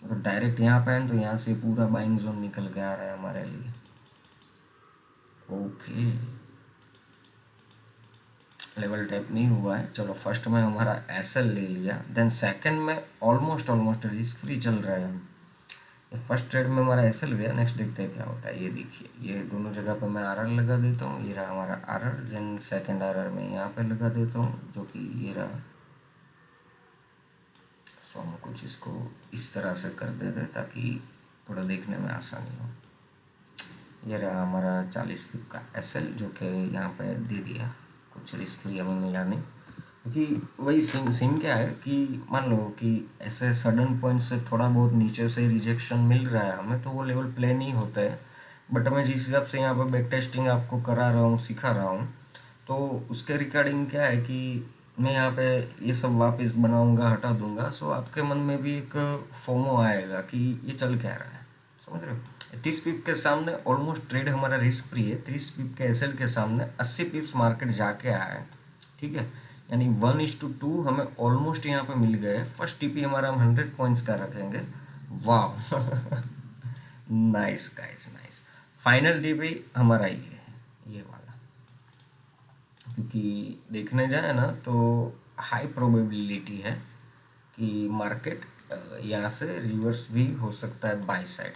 अगर डायरेक्ट यहाँ पे है तो यहाँ से पूरा बाइंग जोन निकल के आ रहा है हमारे लिए। ओके, लेवल टैप नहीं हुआ है। चलो फर्स्ट में हमारा एसएल ले लिया, देन सेकंड में ऑलमोस्ट रिस्क फ्री चल रहा है हम। फर्स्ट ट्रेड में हमारा एसएल गया, नेक्स्ट देखते हैं क्या होता है। ये देखिए, ये दोनों जगह पे मैं आरआर लगा देता हूँ, ये रहा हमारा आरआर। देन सेकंड आरआर में यहाँ पे लगा देता हूँ जो कि ये रहा। सो हम कुछ इसको इस तरह से कर देते हैं ताकि थोड़ा देखने में आसानी हो। ये रहा हमारा 40 पिप का एसएल जो कि यहाँ पे दे दिया, कुछ रिस्क फ्री हमें मिला नहीं। क्योंकि वही सीन क्या है कि मान लो कि ऐसे सडन पॉइंट से थोड़ा बहुत नीचे से रिजेक्शन मिल रहा है हमें, तो वो लेवल प्ले नहीं होता है। बट मैं जिस हिसाब से यहाँ पर बैक टेस्टिंग आपको करा रहा हूँ, सिखा रहा हूँ, तो उसके रिगार्डिंग क्या है कि मैं यहाँ पे ये सब वापस बनाऊँगा, हटा दूँगा। सो आपके मन में भी एक फोमो आएगा कि ये चल क्या रहा है, समझ रहे हो। 30 पिप के सामने ऑलमोस्ट ट्रेड हमारा रिस्क फ्री है। 30 पिप के एसएल के सामने 80 पिप्स मार्केट जाके आया है, ठीक है। यानी 1:2 हमें ऑलमोस्ट यहाँ पे मिल गए। फर्स्ट टीपी हमारा हम 100 पॉइंट्स का रखेंगे। वाह nice guys, nice. Final TP हमारा ये है, ये वाला। क्योंकि देखने जाए ना तो हाई प्रोबेबिलिटी है कि मार्केट यहाँ से रिवर्स भी हो सकता है by side.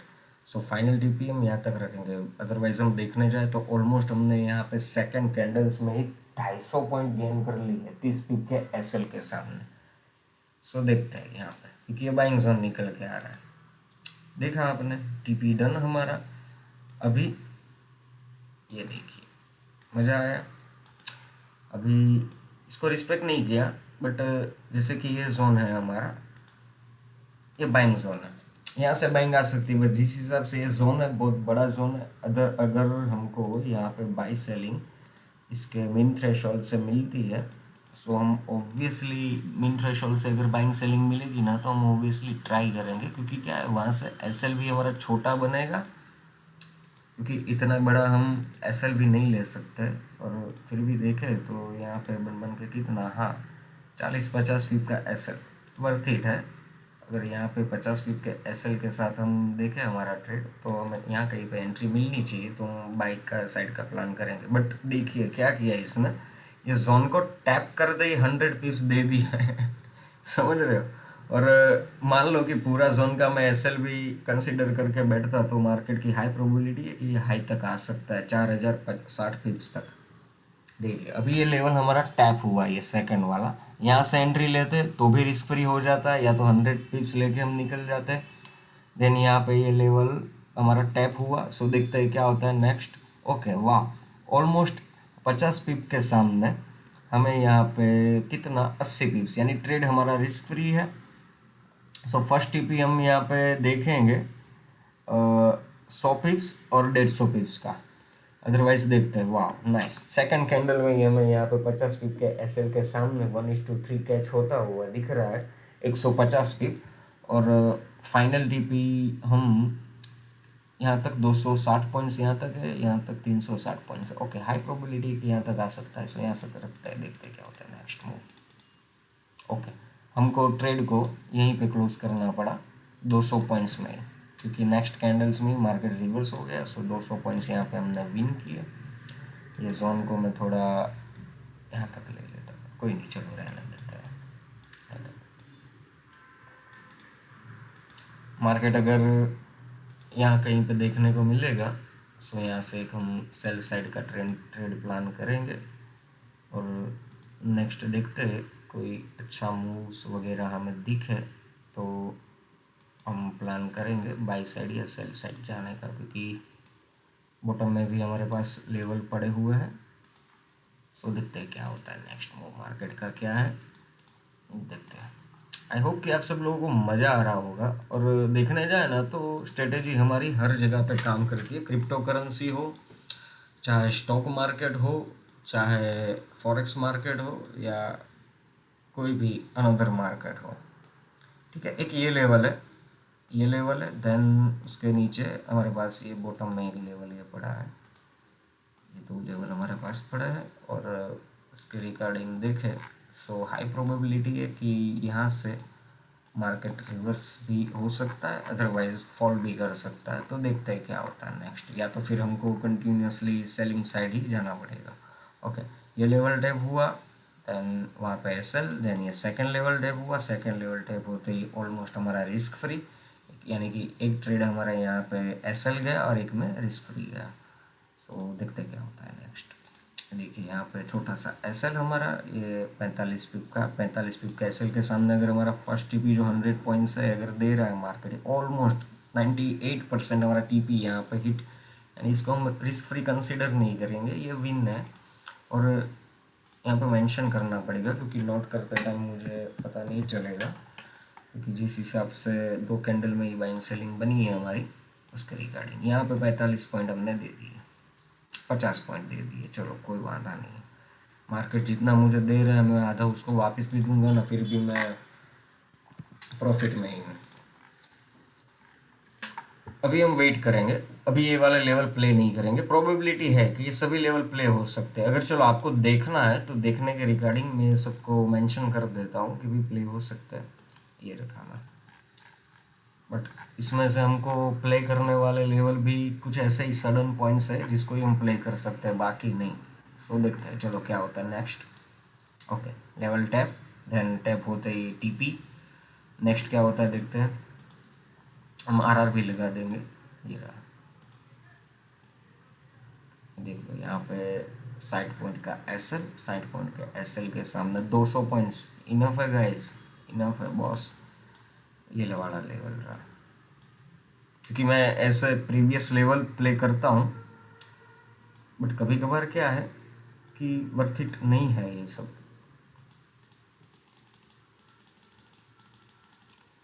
So final TP हम यहाँ तक रखेंगे। अदरवाइज हम देखने जाए तो ऑलमोस्ट हमने यहाँ पे सेकंड कैंडल्स में ही 250 पॉइंट गेन कर ली है 30 पिप के एसएल के सामने। सो देखते हैं यहाँ पे, क्योंकि ये बाइंग जोन निकल के आ रहा है। देखा आपने, टीपी डन हमारा। अभी ये देखिए, मज़ा आया। अभी इसको रिस्पेक्ट नहीं किया, बट जैसे कि ये जोन है हमारा, ये बाइंग जोन है, यहाँ से बाइंग आ सकती है। बस जिस हिसाब से ये जोन है बहुत बड़ा जोन है। अगर हमको यहाँ पे बाई सेलिंग इसके मिन थ्रेशोल्ड से मिलती है, सो हम ऑब्वियसली मिन थ्रेशोल्ड से अगर बाइंग सेलिंग मिलेगी ना तो हम ऑब्वियसली ट्राई करेंगे। क्योंकि क्या है, वहाँ से एसएल भी हमारा छोटा बनेगा, क्योंकि इतना बड़ा हम एसएल भी नहीं ले सकते। और फिर भी देखें तो यहाँ पे बन के कितना, हाँ 40-50 पिप का एसएल वर्थ इट है। अगर यहाँ पे 50 पिप के एसएल के साथ हम देखें हमारा ट्रेड, तो हमें यहाँ कहीं पे एंट्री मिलनी चाहिए, तो हम बाइक का साइड का प्लान करेंगे। बट देखिए क्या किया इसने, ये जोन को टैप कर दे 100 पिप्स दे दिया है समझ रहे हो। और मान लो कि पूरा जोन का मैं एसएल भी कंसिडर करके बैठता तो मार्केट की हाई प्रोबेबिलिटी है कि ये हाई तक आ सकता है 4060 पिप्स तक। देखिए अभी ये लेवल हमारा टैप हुआ, ये सेकंड वाला। यहाँ से एंट्री लेते तो भी रिस्क फ्री हो जाता है, या तो 100 पिप्स लेके हम निकल जाते। देन यहाँ पे ये लेवल हमारा टैप हुआ। सो देखते हैं क्या होता है नेक्स्ट। ओके वाह, ऑलमोस्ट 50 पिप के सामने हमें यहाँ पे कितना 80 पिप्स, यानी ट्रेड हमारा रिस्क फ्री है। सो फर्स्ट टीपी हम यहाँ पे देखेंगे 100 पिप्स और 150 पिप्स का। अदरवाइज देखते हैं, वाह नाइस। सेकंड कैंडल में ही हमें यहाँ पे 50 पिप के एसएल के सामने 1:3 कैच होता हुआ दिख रहा है, 150 पिप। और फाइनल टीपी हम यहाँ तक 260 पॉइंट्स यहाँ तक है, यहाँ तक 360 पॉइंट्स है। ओके, हाई प्रोबेबिलिटी कि यहाँ तक आ सकता है। सो यहाँ से रखते हैं, देखते हैं क्या होता है नेक्स्ट मूव। ओके, हमको ट्रेड को यहीं पे क्लोज करना पड़ा 200 पॉइंट्स में, क्योंकि नेक्स्ट कैंडल्स में मार्केट रिवर्स हो गया। सो 200 पॉइंट्स यहाँ पे हमने विन किए। ये जोन को मैं थोड़ा यहाँ तक ले लेता, कोई नहीं, चलो रहने देते हैं। मार्केट अगर यहाँ कहीं पे देखने को मिलेगा, सो यहाँ से एक हम सेल साइड का ट्रेड प्लान करेंगे और नेक्स्ट देखते हैं कोई अच्छा मूव्स वगैरह हमें दिखे तो हम प्लान करेंगे बाई साइड या सेल साइड जाने का, क्योंकि बॉटम में भी हमारे पास लेवल पड़े हुए हैं। सो देखते हैं क्या होता है नेक्स्ट मूव मार्केट का क्या है, देखते हैं। आई होप कि आप सब लोगों को मज़ा आ रहा होगा। और देखने जाए ना तो स्ट्रेटेजी हमारी हर जगह पे काम करती है, क्रिप्टो करेंसी हो, चाहे स्टॉक मार्केट हो, चाहे फॉरेक्स मार्केट हो, या कोई भी अनदर मार्केट हो। ठीक है, एक ये लेवल है, ये लेवल है, देन उसके नीचे हमारे पास ये बॉटम में एक लेवल ये पड़ा है, ये दो लेवल हमारे पास पड़े हैं। और उसके रिगार्डिंग देखें सो हाई प्रोबेबिलिटी है कि यहाँ से मार्केट रिवर्स भी हो सकता है, अदरवाइज फॉल भी कर सकता है। तो देखते हैं क्या होता है नेक्स्ट, या तो फिर हमको कंटिन्यूसली सेलिंग साइड ही जाना पड़ेगा। ओके, ये लेवल टैप हुआ, देन वहाँ पे एसएल, देन ये सेकंड लेवल टैप हुआ, सेकंड लेवल टैप होते ही ऑलमोस्ट हमारा रिस्क फ्री, यानी कि एक ट्रेड हमारा यहाँ पे एसएल गया और एक में रिस्क फ्री गया। सो देखते क्या होता है नेक्स्ट। देखिए यहाँ पे छोटा सा एसएल हमारा ये 45 पिप का एसएल के सामने अगर हमारा फर्स्ट टीपी जो 100 पॉइंट्स है अगर दे रहा है मार्केट, ऑलमोस्ट 98% हमारा टीपी यहाँ पे हिट, यानी इसको हम रिस्क फ्री कंसिडर नहीं करेंगे, ये विन है। और यहाँ पे मेंशन करना पड़ेगा क्योंकि नोट करते टाइम मुझे पता नहीं चलेगा, क्योंकि जिस हिसाब से दो कैंडल में ही बाइंग सेलिंग बनी है हमारी उसके रिगार्डिंग यहाँ पे 45 पॉइंट हमने दे दिए, 50 पॉइंट दे दिए, चलो कोई वादा नहीं। मार्केट जितना मुझे दे रहा है मैं आधा उसको वापस भी दूंगा ना, फिर भी मैं प्रॉफिट में ही हूँ। अभी हम वेट करेंगे, अभी ये वाला लेवल प्ले नहीं करेंगे। प्रोबेबिलिटी है कि ये सभी लेवल प्ले हो सकते हैं। अगर चलो आपको देखना है तो देखने के रिगार्डिंग मैं सबको मेंशन कर देता हूँ कि भी प्ले हो सकते हैं, ये रखा मैं। बट इसमें से हमको प्ले करने वाले लेवल भी कुछ ऐसे ही सडन पॉइंट्स है जिसको ही हम प्ले कर सकते हैं, बाकी नहीं। सो देखते हैं चलो क्या होता है next. Okay, level tap, then tap होते ही टीपी, नेक्स्ट क्या होता है देखते हैं। हम आरआर भी लगा देंगे, ये रहा, देख लो यहाँ पे 60 पॉइंट का एसएल, 60 पॉइंट के एसएल के सामने 200 पॉइंट्स इनफ है गाइस, इनफ है बॉस। ये वाला लेवल रहा, क्योंकि मैं ऐसे प्रीवियस लेवल प्ले करता हूँ, बट कभी कभार क्या है कि वर्थ इट नहीं है ये सब।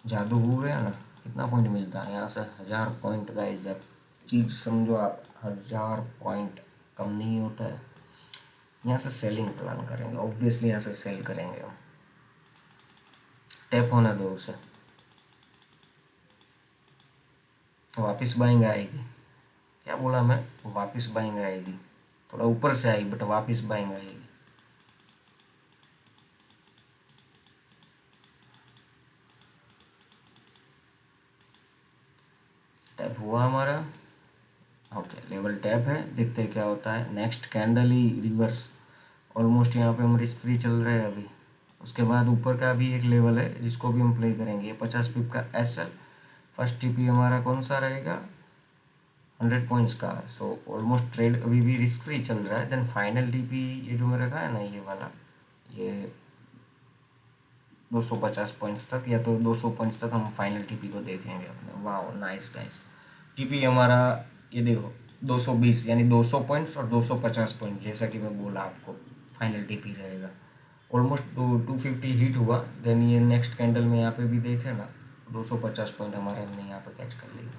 जादू हो गया ना, कितना पॉइंट मिलता है यहाँ से, 1000 पॉइंट गाइस। अब चीज़ समझो आप, 1000 पॉइंट कम नहीं होता है। यहाँ से सेलिंग प्लान करेंगे, ऑब्वियसली यहाँ से सेल करेंगे हम। टैप होने दो उसे, वापस बाइंग आएगी। क्या बोला मैं, वापस बाइंग आएगी, थोड़ा ऊपर से आई बट वापस बाइंग आएगी। टैप हुआ हमारा, ओके लेवल टैप है, देखते हैं क्या होता है नेक्स्ट। कैंडल ही रिवर्स, ऑलमोस्ट यहाँ पे हम रिस्क फ्री चल रहे हैं अभी। उसके बाद ऊपर का भी एक लेवल है जिसको भी हम प्ले करेंगे, ये 50 पिप का एसएल। फर्स्ट टीपी हमारा कौन सा रहेगा, 100 पॉइंट्स का। सो ऑलमोस्ट ट्रेड अभी भी रिस्क फ्री चल रहा है। देन फाइनल टीपी ये जो मैं रखा है ना, ये वाला, ये 250 पॉइंट्स तक, या तो 200 पॉइंट्स तक हम फाइनल टीपी को देखेंगे अपने। वाह नाइस गाइस, टीपी हमारा ये देखो 220, यानी 200 पॉइंट्स और 250 पॉइंट, जैसा कि मैं बोला आपको फाइनल टीपी रहेगा। ऑलमोस्ट 250 हिट हुआ। देन ये नेक्स्ट कैंडल में यहाँ पे भी देखे ना, 250 पॉइंट हमारे हमने यहाँ पे कैच कर लिया।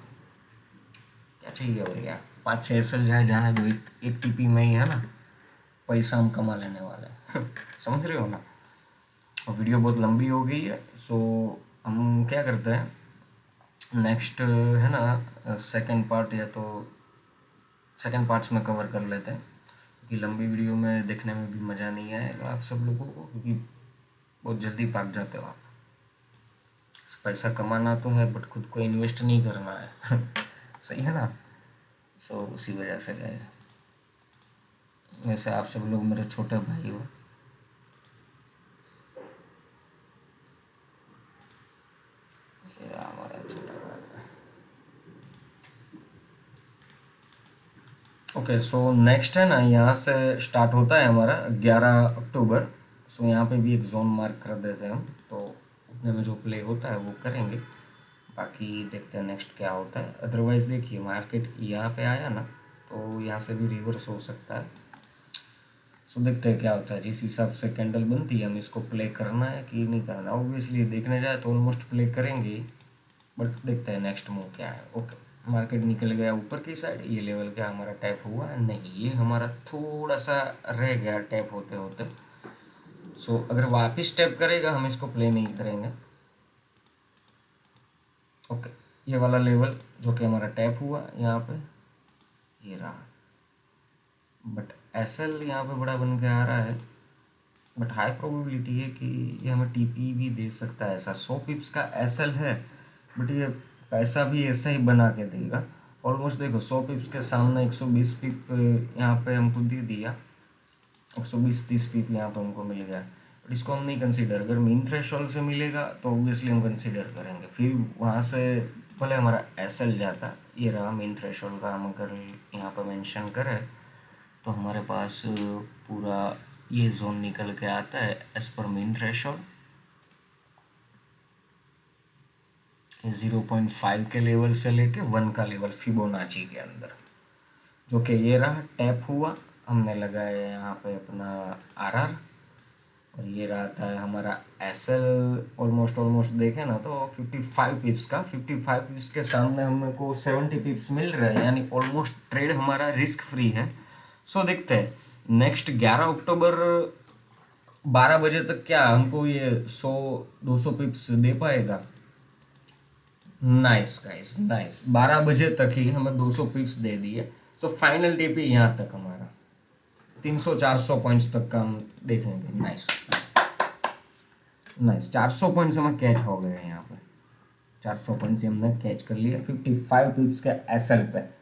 क्या चाहिए और यार, 5-6 एसएल जाए जाने दो, एक टीपी में ही है ना, पैसा हम कमा लेने वाले हैं समझ रहे हो ना। और वीडियो बहुत लंबी हो गई है, सो हम क्या करते हैं नेक्स्ट है ना, सेकंड पार्ट, या तो सेकंड पार्ट्स में कवर कर लेते हैं, क्योंकि लंबी वीडियो में देखने में भी मज़ा नहीं आएगा आप सब लोगों को, क्योंकि बहुत जल्दी भाग जाते हो आप। पैसा कमाना तो है बट खुद को इन्वेस्ट नहीं करना है सही है ना। सो उसी वजह से गाइस, वैसे आप सब लोग मेरे छोटे भाई हो। ये रहा हमारा छोटा भाई, ओके, सो नेक्स्ट है ना, यहाँ से स्टार्ट होता है हमारा 11 अक्टूबर। सो यहाँ पे भी एक जोन मार्क कर देते हैं हम, तो उतने में जो प्ले होता है वो करेंगे, बाकी देखते हैं नेक्स्ट क्या होता है। अदरवाइज़ देखिए, मार्केट यहाँ पे आया ना, तो यहाँ से भी रिवर्स हो सकता है। सो देखते हैं क्या होता है। जिस हिसाब से कैंडल बनती है, हम इसको प्ले करना है कि नहीं करना। ऑब्वियसली देखने जाए तो ऑलमोस्ट प्ले करेंगे, बट देखते हैं नेक्स्ट मूव क्या है। ओके, मार्केट निकल गया ऊपर की साइड। ये लेवल क्या हमारा टैप हुआ है? नहीं, ये हमारा थोड़ा सा रह गया टैप होते होते। सो अगर वापस टैप करेगा, हम इसको प्ले नहीं करेंगे। ओके, ये वाला लेवल जो कि हमारा टैप हुआ यहाँ पे, ये रहा। बट एसएल यहाँ पे बड़ा बन के आ रहा है, बट हाई प्रोबेबिलिटी है कि ये हमें टीपी भी दे सकता है। ऐसा 100 पिप्स का एसएल है, बट ये पैसा भी ऐसा ही बना के देगा। ऑलमोस्ट देखो, 100 पिप्स के सामने 120 पिप यहाँ पे हमको दे दिया, 120-30 पिप यहाँ पे हमको मिल गया। बट इसको हम नहीं कंसीडर। अगर मेन थ्रेशोल्ड से मिलेगा तो ऑब्वियसली हम कंसीडर करेंगे। फिर वहाँ से भले हमारा एसएल जाता, ये रहा मेन थ्रेशोल्ड का। हम अगर यहाँ पर मेंशन करें तो हमारे पास पूरा ये जोन निकल के आता है एज पर मेन थ्रेशोल्ड। 0.5 के लेवल से लेके 1 का लेवल फिबोनाची के अंदर, जो कि ये रहा टैप हुआ। हमने लगाया यहाँ पे अपना आरआर, और ये रहता है हमारा एसएल। ऑलमोस्ट देखें ना तो 55 पिप्स का, 55 पिप्स के सामने हमको 70 पिप्स मिल रहे हैं, यानी ऑलमोस्ट ट्रेड हमारा रिस्क फ्री है। सो देखते हैं नेक्स्ट 11 अक्टूबर 12 बजे तक क्या हमको ये 100-200 पिप्स दे पाएगा। Nice guys, nice. 12 बजे तक ही हमें 200 पिप्स दे दिए। सो फाइनल टीपी यहाँ तक हमारा 300-400 पॉइंट्स तक का हम देखेंगे। नाइस नाइस, 400 पॉइंट्स हमें कैच हो गए यहाँ पे। 400 पॉइंट्स हमने कैच कर लिया 55 पिप्स के एसएल पे।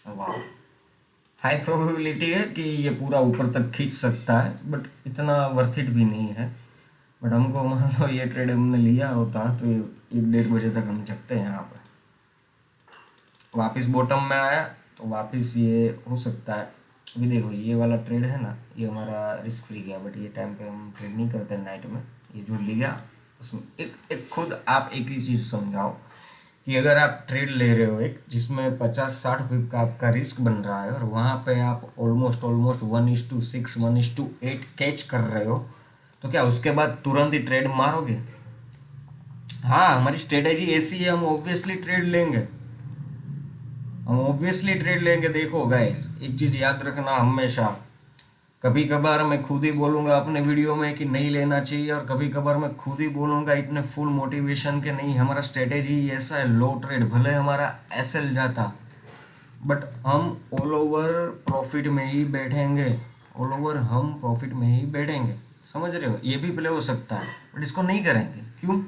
वाह, हाई प्रोबेबिलिटी है कि ये पूरा ऊपर तक खींच सकता है, बट इतना वर्थ इट भी नहीं है। बट हमको मान लो ये ट्रेड हमने लिया होता तो ये 1-1:30 बजे तक हम चकते हैं यहाँ पे। वापस बॉटम में आया तो वापस ये हो सकता है। अभी देखो, ये वाला ट्रेड है ना, ये हमारा रिस्क फ्री गया, बट ये टाइम पे हम ट्रेड नहीं करते नाइट में। ये जो लिया उसमें एक खुद आप एक ही चीज़ समझाओ कि अगर आप ट्रेड ले रहे हो एक जिसमें 50-60 पिप का आपका रिस्क बन रहा है, और वहाँ पे आप ऑलमोस्ट 1:6 1:8 कैच कर रहे हो, तो क्या उसके बाद तुरंत ही ट्रेड मारोगे? हाँ, हमारी स्ट्रेटेजी ऐसी है, हम ऑब्वियसली ट्रेड लेंगे, हम ऑब्वियसली ट्रेड लेंगे। देखो गाइस, एक चीज़ याद रखना हमेशा, कभी कभार मैं खुद ही बोलूँगा अपने वीडियो में कि नहीं लेना चाहिए, और कभी कभार मैं खुद ही बोलूँगा इतने फुल मोटिवेशन के नहीं, हमारा स्ट्रेटेजी ऐसा है लो ट्रेड। भले हमारा एसएल जाता, बट हम ऑल ओवर प्रॉफिट में ही बैठेंगे, ऑल ओवर हम प्रॉफिट में ही बैठेंगे। समझ रहे हो? ये भी प्ले हो सकता है, बट इसको नहीं करेंगे। क्यों?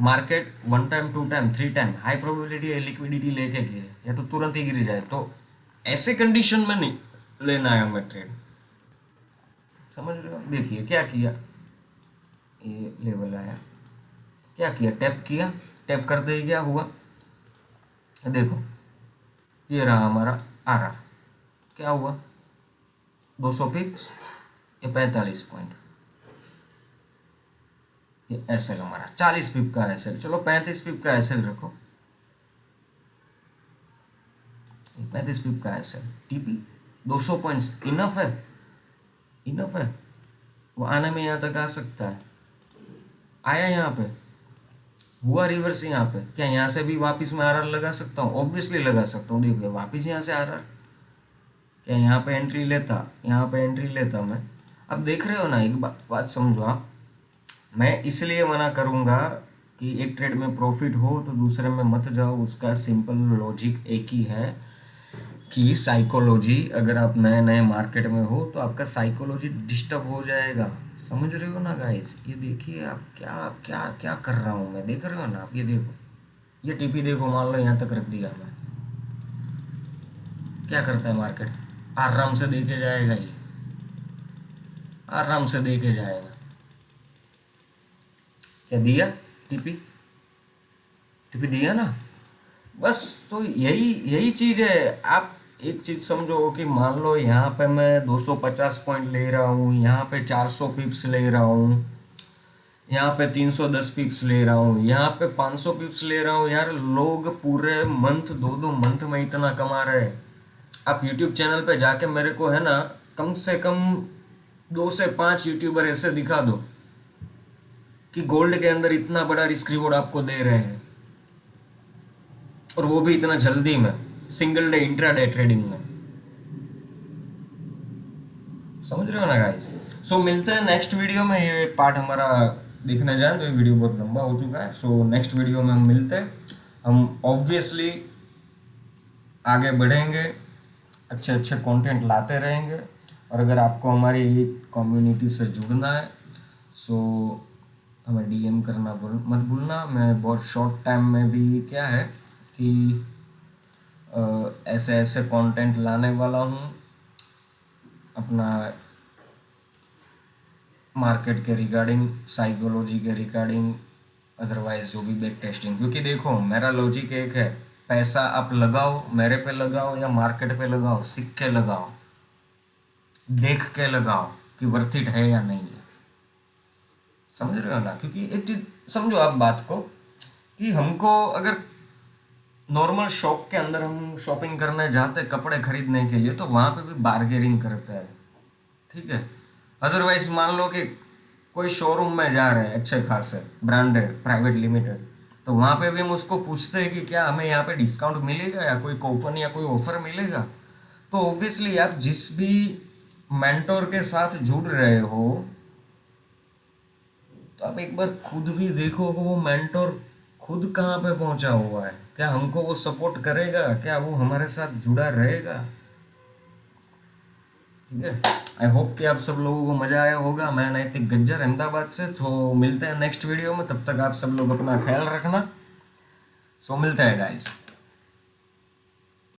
Market 1 time 2 time 3 time high probability है लिक्विडिटी लेके गिरे, या तो तुरंत ही गिर जाए, तो ऐसे कंडीशन में नहीं लेना है हमें ट्रेड। समझ रहे हो? देखिए क्या किया, ये लेवल आया, क्या किया, टैप किया, टैप करते ही क्या हुआ, देखो ये रहा हमारा आरआर। क्या हुआ? 200 पिप्स, ये 45 पॉइंट। ये एसएल हमारा 40 पिप का एसएल, चलो 35 पिप का एसएल रखो, 35 पिप का एसएल। टीपी 200 पॉइंट्स इनफ है, इनफ है। वो आने में यहाँ तक आ सकता है। आया यहाँ पे, हुआ रिवर्स यहाँ पे, क्या यहाँ से भी वापस मैं आरआर लगा सकता हूँ? ऑब्वियसली लगा सकता हूँ। देखिए वापस यहाँ से आरआर, क्या यहाँ पे एंट्री लेता, यहाँ पे एंट्री लेता मैं। अब देख रहे हो ना, एक बात समझो आप, मैं इसलिए मना करूँगा कि एक ट्रेड में प्रॉफिट हो तो दूसरे में मत जाओ। उसका सिंपल लॉजिक एक ही है कि साइकोलॉजी, अगर आप नए नए मार्केट में हो तो आपका साइकोलॉजी डिस्टर्ब हो जाएगा। समझ रहे हो ना गाइस? ये देखिए आप, क्या क्या क्या कर रहा हूँ मैं, देख रहे हो ना आप? ये देखो, ये टीपी देखो, मान लो यहाँ तक रख दिया मैं, क्या करता है मार्केट? आराम से देके जाएगा ये। आराम से देखे जाएगा। क्या दिया? टीपी? टीपी दिया ना? बस तो यही यही चीज़ है। आप एक चीज़ समझो कि मान लो यहाँ पे मैं 250 पॉइंट ले रहा हूँ, यहाँ पे 400 पिप्स ले रहा हूँ, यहाँ पे 310 पिप्स ले रहा हूँ, यहाँ पे 500 पिप्स ले रहा हूँ। यार लोग पूरे मंथ, 2-2 मंथ में इतना कमा रहे हैं। आप यूट्यूब चैनल पे जाके मेरे को है ना, कम से कम 2 से 5 यूट्यूबर ऐसे दिखा दो कि गोल्ड के अंदर इतना बड़ा रिस्क रिवॉर्ड आपको दे रहे हैं, और वो भी इतना जल्दी में, सिंगल डे इंट्राडे ट्रेडिंग में। समझ रहे हो ना गाइस? सो मिलते हैं नेक्स्ट वीडियो में। ये पार्ट हमारा देखने जाए तो ये वीडियो बहुत लंबा हो चुका है। सो नेक्स्ट वीडियो में हम मिलते हैं। हम ऑब्वियसली आगे बढ़ेंगे, अच्छे अच्छे कंटेंट लाते रहेंगे। और अगर आपको हमारी कम्युनिटी से जुड़ना है सो हमें डीएम करना मत भूलना। मैं बहुत शॉर्ट टाइम में भी क्या है कि ऐसे ऐसे कंटेंट लाने वाला हूँ अपना मार्केट के रिगार्डिंग, साइकोलॉजी के रिगार्डिंग, अदरवाइज जो भी बैक टेस्टिंग। क्योंकि देखो मेरा लॉजिक एक है, पैसा आप लगाओ, मेरे पे लगाओ या मार्केट पे लगाओ, सीख के लगाओ, देख के लगाओ कि वर्थ इट है या नहीं है। समझ रहे हो ना? क्योंकि एक चीज समझो आप बात को कि हमको अगर नॉर्मल शॉप के अंदर हम शॉपिंग करने जाते कपड़े खरीदने के लिए तो वहाँ पे भी बार्गेनिंग करते हैं, ठीक है। अदरवाइज मान लो कि कोई शोरूम में जा रहे हैं अच्छे खासे ब्रांडेड प्राइवेट लिमिटेड, तो वहाँ पे भी हम उसको पूछते हैं कि क्या हमें यहाँ पे डिस्काउंट मिलेगा या कोई कूपन या कोई ऑफर मिलेगा। तो ऑब्वियसली आप जिस भी मेंटोर के साथ जुड़ रहे हो तो आप एक बार खुद भी देखो कि वो मेंटोर खुद कहाँ पे पहुंचा हुआ है, क्या हमको वो सपोर्ट करेगा, क्या वो हमारे साथ जुड़ा रहेगा। ठीक है। आई होप कि आप सब लोगों को मजा आया होगा। मैं नैतिक गज्जर अहमदाबाद से। तो मिलते हैं नेक्स्ट वीडियो में, तब तक आप सब लोग अपना ख्याल रखना। सो मिलते हैं गाइस।